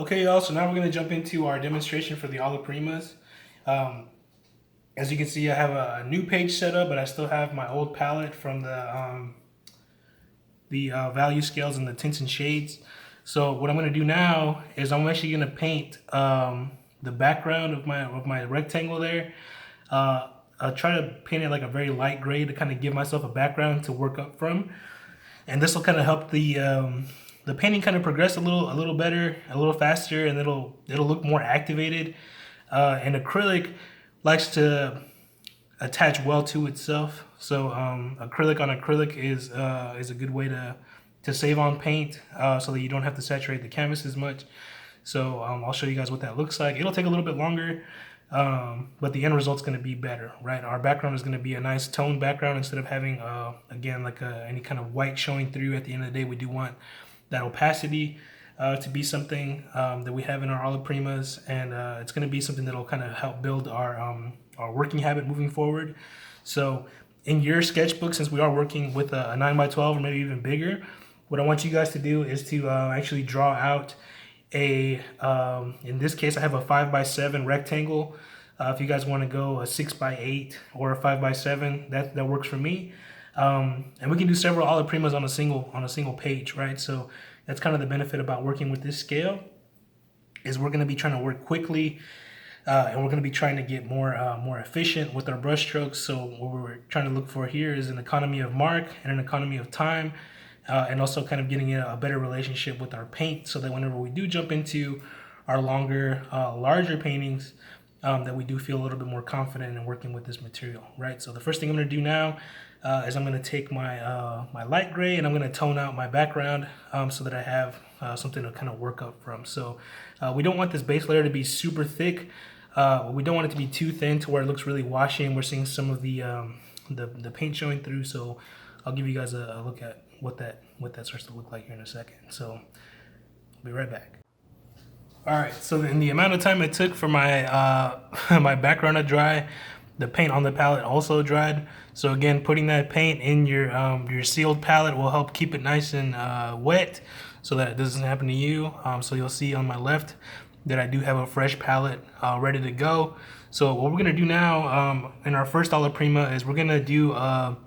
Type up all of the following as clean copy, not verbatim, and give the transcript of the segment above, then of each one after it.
Okay, y'all, so now we're going to jump into our demonstration for the Alla Primas. Um, as you can see, I have a new page set up, but I still have my old palette from the value scales and the tints and shades. So what I'm going to do now is I'm actually going to paint the background of my rectangle there. I'll try to paint it like a very light gray to kind of give myself a background to work up from, and this will kind of help the painting kind of progress a little better, a little faster, and it'll look more activated. And acrylic likes to attach well to itself, so acrylic on acrylic is a good way to save on paint, so that you don't have to saturate the canvas as much. So I'll show you guys what that looks like. It'll take a little bit longer, but the end result's going to be better, right? Our background is going to be a nice toned background instead of having, again, like any kind of white showing through. At the end of the day, we do want that opacity to be something that we have in our Alla Primas, and it's going to be something that'll kind of help build our working habit moving forward. So in your sketchbook, since we are working with a 9x12 or maybe even bigger, what I want you guys to do is to actually draw out a, in this case, I have a 5x7 rectangle. If you guys want to go a 6x8 or a 5x7, that works for me. And we can do several Alla Primas on a single page, right? So that's kind of the benefit about working with this scale, is we're going to be trying to work quickly, and we're going to be trying to get more efficient with our brush strokes. So what we're trying to look for here is an economy of mark and an economy of time. And also kind of getting a better relationship with our paint, so that whenever we do jump into our longer, larger paintings, that we do feel a little bit more confident in working with this material, right? So the first thing I'm going to do now is I'm going to take my light gray and I'm going to tone out my background, so that I have something to kind of work up from. So we don't want this base layer to be super thick. We don't want it to be too thin to where it looks really washy and we're seeing some of the paint showing through. So I'll give you guys a look at what that starts to look like here in a second. So I'll be right back. All right, so in the amount of time it took for my my background to dry, the paint on the palette also dried. So again, putting that paint in your sealed palette will help keep it nice and wet, so that it doesn't happen to you. So you'll see on my left that I do have a fresh palette ready to go. So what we're gonna do now in our first Alla Prima is we're gonna do a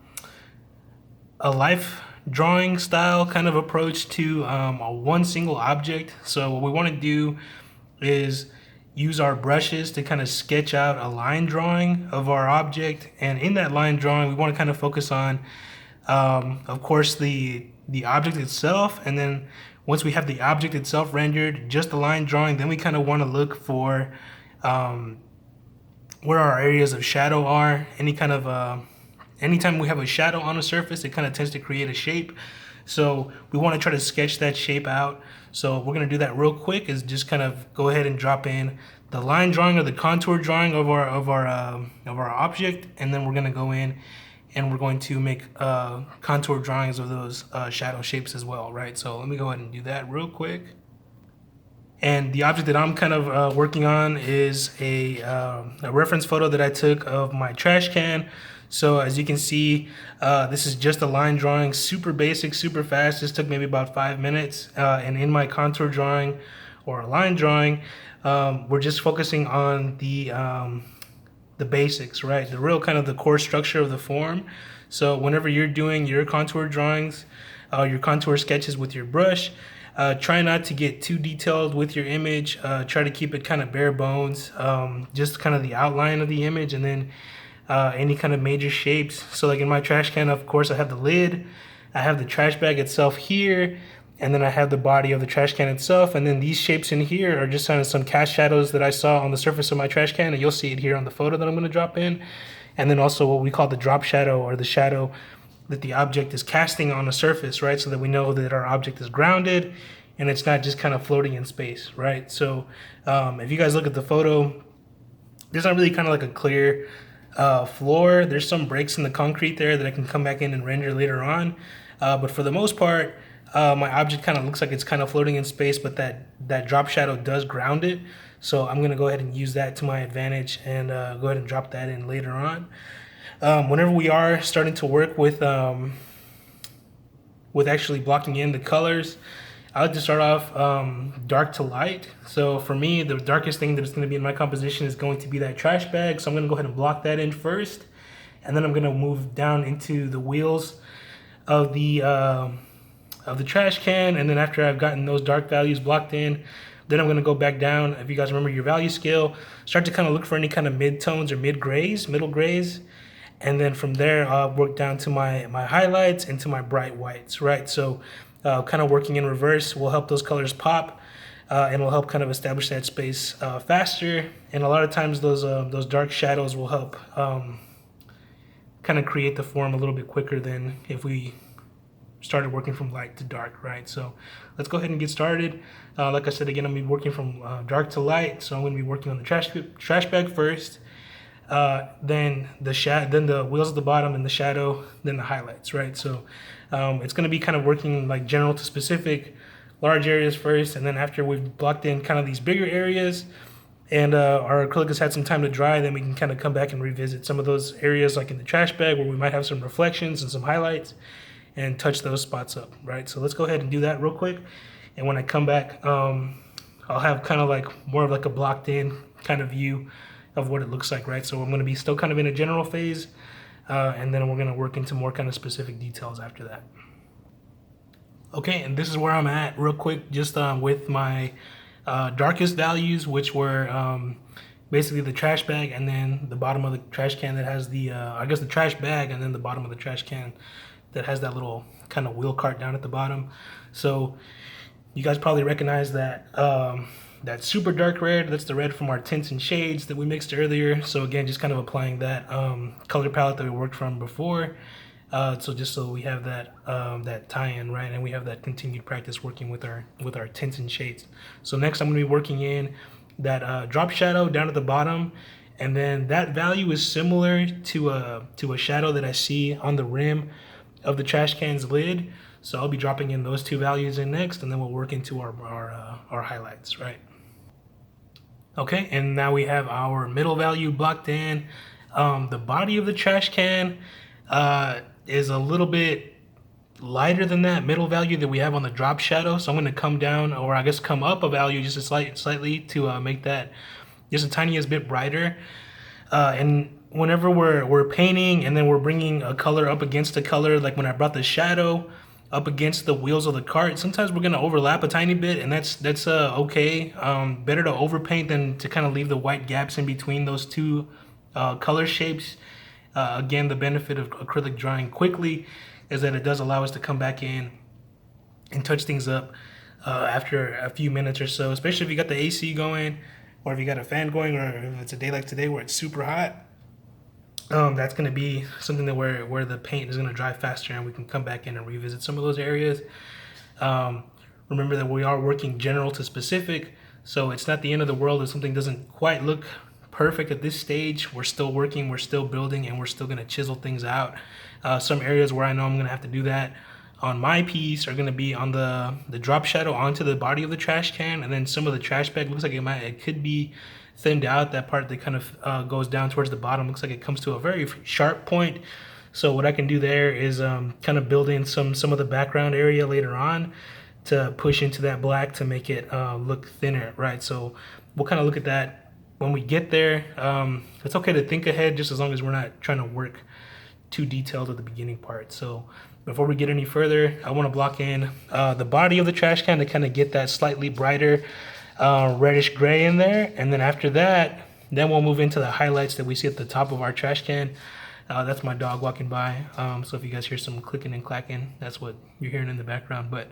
life drawing style kind of approach to one single object. So what we want to do is use our brushes to kind of sketch out a line drawing of our object, and in that line drawing we want to kind of focus on of course the object itself, and then once we have the object itself rendered, just the line drawing, then we kind of want to look for where our areas of shadow are. Any kind of anytime we have a shadow on a surface, it kind of tends to create a shape. So we want to try to sketch that shape out. So we're going to do that real quick, is just kind of go ahead and drop in the line drawing or the contour drawing of our object, and then we're going to go in and we're going to make contour drawings of those shadow shapes as well, right? So let me go ahead and do that real quick. And the object that I'm kind of working on is a reference photo that I took of my trash can. So as you can see, this is just a line drawing, super basic, super fast. This took maybe about 5 minutes. And in my contour drawing or a line drawing, we're just focusing on the basics, right? The real kind of the core structure of the form. So whenever you're doing your contour drawings, your contour sketches with your brush, try not to get too detailed with your image. Try to keep it kind of bare bones, just kind of the outline of the image, and then any kind of major shapes. So like in my trash can, of course, I have the lid, I have the trash bag itself here, and then I have the body of the trash can itself. And then these shapes in here are just kind of some cast shadows that I saw on the surface of my trash can, and you'll see it here on the photo that I'm going to drop in. And then also what we call the drop shadow, or the shadow that the object is casting on a surface, right? So that we know that our object is grounded and it's not just kind of floating in space, right? So if you guys look at the photo, there's not really kind of like a clear floor. There's some breaks in the concrete there that I can come back in and render later on. But for the most part, my object kind of looks like it's kind of floating in space, but that drop shadow does ground it. So I'm gonna go ahead and use that to my advantage and go ahead and drop that in later on. Whenever we are starting to work with actually blocking in the colors, I like to start off dark to light. So for me, the darkest thing that's going to be in my composition is going to be that trash bag. So I'm going to go ahead and block that in first, and then I'm going to move down into the wheels of the trash can. And then after I've gotten those dark values blocked in, then I'm going to go back down. If you guys remember your value scale, start to kind of look for any kind of mid tones or middle grays. And then from there, I'll work down to my highlights and to my bright whites, right? So kind of working in reverse will help those colors pop, and will help kind of establish that space faster. And a lot of times those dark shadows will help kind of create the form a little bit quicker than if we started working from light to dark, right? So let's go ahead and get started. Like I said, again, I'm going to be working from dark to light. So I'm going to be working on the trash bag first, then the wheels at the bottom and the shadow, then the highlights, right? So it's going to be kind of working like general to specific, large areas first, and then after we've blocked in kind of these bigger areas and our acrylic has had some time to dry, then we can kind of come back and revisit some of those areas like in the trash bag where we might have some reflections and some highlights and touch those spots up, right? So let's go ahead and do that real quick. And when I come back, I'll have kind of like more of like a blocked in kind of view of what it looks like, right? So I'm going to be still kind of in a general phase, and then we're going to work into more kind of specific details after that. Okay, and this is where I'm at real quick, just with my darkest values, which were basically the trash bag and then the bottom of the trash can that has the, I guess the trash bag and then the bottom of the trash can that has that little kind of wheel cart down at the bottom. So you guys probably recognize that that super dark red. That's the red from our tints and shades that we mixed earlier. So again, just kind of applying that color palette that we worked from before. So just so we have that that tie-in, right, and we have that continued practice working with our tints and shades. So next, I'm going to be working in that drop shadow down at the bottom, and then that value is similar to a shadow that I see on the rim of the trash can's lid. So I'll be dropping in those two values in next, and then we'll work into our highlights, right? Okay, and now we have our middle value blocked in. The body of the trash can is a little bit lighter than that middle value that we have on the drop shadow. So I'm going to come down, or I guess come up a value just slightly to make that just a tiniest bit brighter. And whenever we're painting and then we're bringing a color up against a color, like when I brought the shadow up against the wheels of the cart, sometimes we're going to overlap a tiny bit, and that's okay. Better to overpaint than to kind of leave the white gaps in between those two color shapes. Again, the benefit of acrylic drying quickly is that it does allow us to come back in and touch things up after a few minutes or so, especially if you got the AC going, or if you got a fan going, or if it's a day like today where it's super hot. That's going to be something that where the paint is going to dry faster, and we can come back in and revisit some of those areas. Remember that we are working general to specific, so it's not the end of the world if something doesn't quite look perfect at this stage. We're still working, we're still building, and we're still going to chisel things out. Some areas where I know I'm going to have to do that on my piece are going to be on the drop shadow onto the body of the trash can, and then some of the trash bag looks like it could be thinned out. That part that kind of goes down towards the bottom looks like it comes to a very sharp point. So what I can do there is kind of build in some of the background area later on to push into that black to make it look thinner, right? So we'll kind of look at that when we get there. It's okay to think ahead, just as long as we're not trying to work too detailed at the beginning part. So before we get any further, I want to block in the body of the trash can to kind of get that slightly brighter reddish gray in there. And then after that, then we'll move into the highlights that we see at the top of our trash can. That's my dog walking by. So if you guys hear some clicking and clacking, that's what you're hearing in the background. But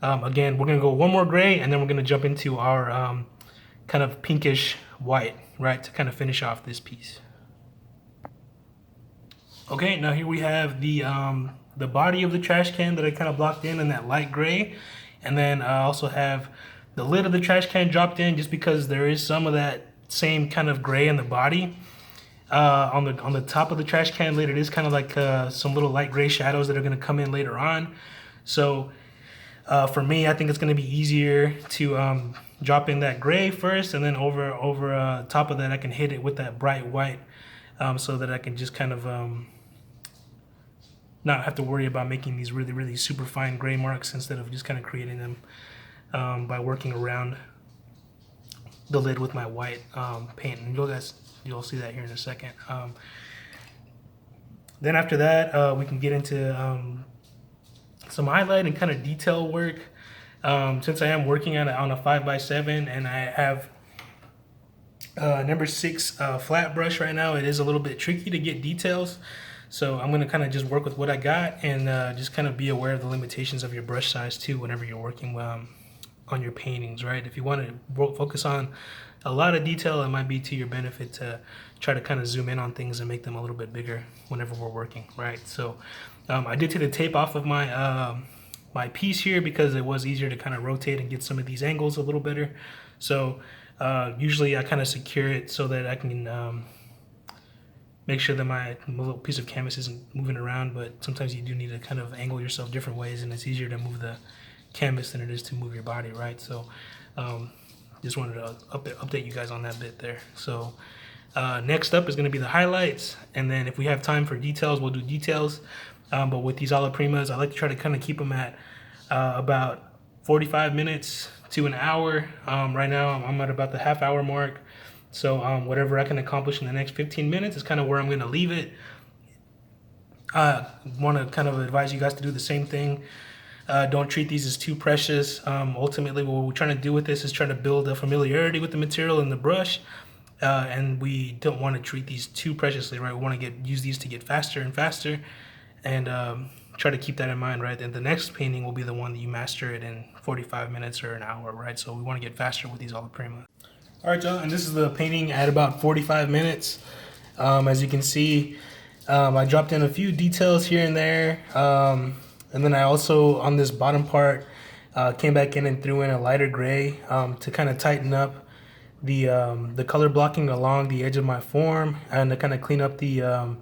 again, we're going to go one more gray, and then we're going to jump into our kind of pinkish white, right, to kind of finish off this piece. Okay, now here we have the body of the trash can that I kind of blocked in that light gray. And then I also have the lid of the trash can dropped in, just because there is some of that same kind of gray in the body. On the top of the trash can lid, it is kind of like some little light gray shadows that are going to come in later on. So for me, I think it's going to be easier to drop in that gray first, and then over top of that, I can hit it with that bright white, so that I can just kind of not have to worry about making these really super fine gray marks, instead of just kind of creating them by working around the lid with my white paint, and you'll see that here in a second. Then after that, we can get into some highlight and kind of detail work. Since I am working on a 5x7 and I have number 6 flat brush right now, it is a little bit tricky to get details. So I'm going to kind of just work with what I got and just kind of be aware of the limitations of your brush size too whenever you're working on your paintings, right? If you want to focus on a lot of detail, it might be to your benefit to try to kind of zoom in on things and make them a little bit bigger whenever we're working, right? So I did take the tape off of my my piece here because it was easier to kind of rotate and get some of these angles a little better. So usually I kind of secure it so that I can make sure that my little piece of canvas isn't moving around, but sometimes you do need to kind of angle yourself different ways, and it's easier to move the canvas than it is to move your body, right? So just wanted to update you guys on that bit there. So next up is going to be the highlights, and then if we have time for details, we'll do details. But with these Alla Primas, I like to try to kind of keep them at about 45 minutes to an hour. Right now I'm at about the half-hour mark. So whatever I can accomplish in the next 15 minutes is kind of where I'm going to leave it. I want to kind of advise you guys to do the same thing. Don't treat these as too precious. Ultimately, what we're trying to do with this is try to build a familiarity with the material and the brush. And we don't want to treat these too preciously, right? We want to use these to get faster and faster. And try to keep that in mind, right? And the next painting will be the one that you master it in 45 minutes or an hour, right? So we want to get faster with these Alla Prima. All right, y'all, and this is the painting at about 45 minutes. As you can see, I dropped in a few details here and there. And then I also, on this bottom part, came back in and threw in a lighter gray to kind of tighten up the color blocking along the edge of my form and to kind of clean up the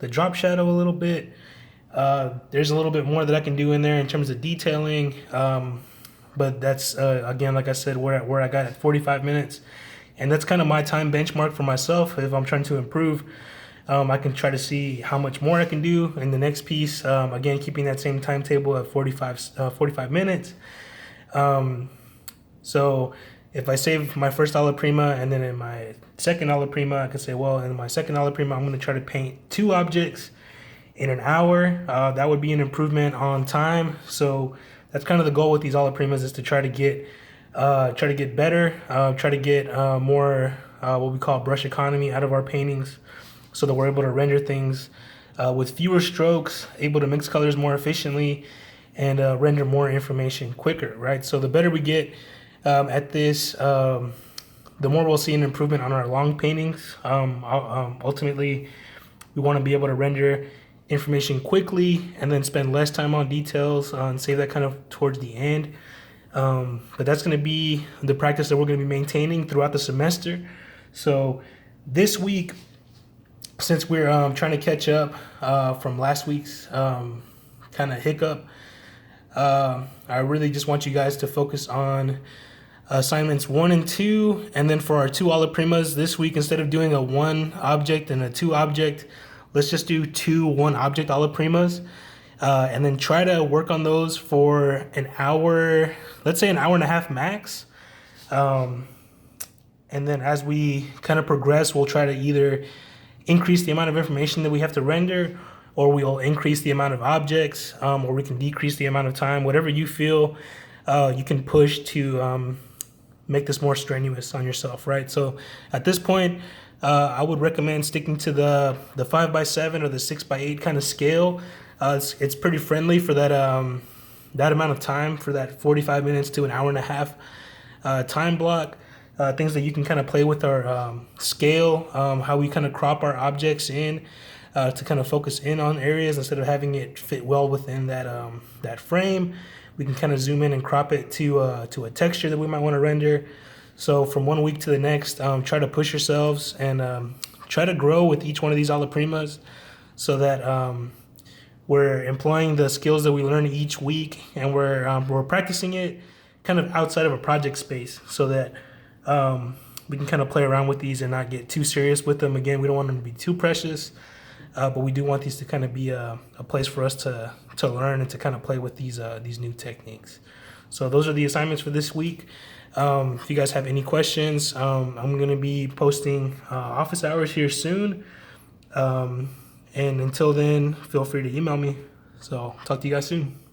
drop shadow a little bit. There's a little bit more that I can do in there in terms of detailing, but that's again, like I said, where I got at 45 minutes, and that's kind of my time benchmark for myself. If I'm trying to improve, I can try to see how much more I can do in the next piece. Again, keeping that same timetable at 45 minutes. So if I save my first Alla Prima and then in my second Alla Prima, I could say, well, in my second Alla Prima, I'm going to try to paint 2 objects in an hour. That would be an improvement on time. So that's kind of the goal with these Alla Primas, is to try to get better, try to get more what we call brush economy out of our paintings, so that we're able to render things with fewer strokes, able to mix colors more efficiently, and render more information quicker, right? So the better we get at this, the more we'll see an improvement on our long paintings. Ultimately, we want to be able to render information quickly and then spend less time on details and save that kind of towards the end. But that's going to be the practice that we're going to be maintaining throughout the semester. So this week, since we're trying to catch up from last week's kind of hiccup, I really just want you guys to focus on assignments 1 and 2, and then for our 2 Alla Primas this week, instead of doing a 1 object and a 2 object, let's just do 2 1 object Alla Primas, and then try to work on those for an hour, let's say an hour and a half max. And then as we kind of progress, we'll try to either increase the amount of information that we have to render, or we'll increase the amount of objects, or we can decrease the amount of time, whatever you feel you can push to make this more strenuous on yourself, right? So at this point, I would recommend sticking to the 5x7 or the 6x8 kind of scale. It's pretty friendly for that that amount of time, for that 45 minutes to an hour and a half time block. Things that you can kind of play with our scale, how we kind of crop our objects in to kind of focus in on areas instead of having it fit well within that frame. We can kind of zoom in and crop it to a texture that we might want to render. So from one week to the next, try to push yourselves and try to grow with each one of these Alla Primas, so that we're employing the skills that we learn each week, and we're practicing it kind of outside of a project space, so that we can kind of play around with these and not get too serious with them. Again, we don't want them to be too precious, but we do want these to kind of be a place for us to learn and to kind of play with these new techniques. So those are the assignments for this week. If you guys have any questions, I'm going to be posting office hours here soon. And until then, feel free to email me. So talk to you guys soon.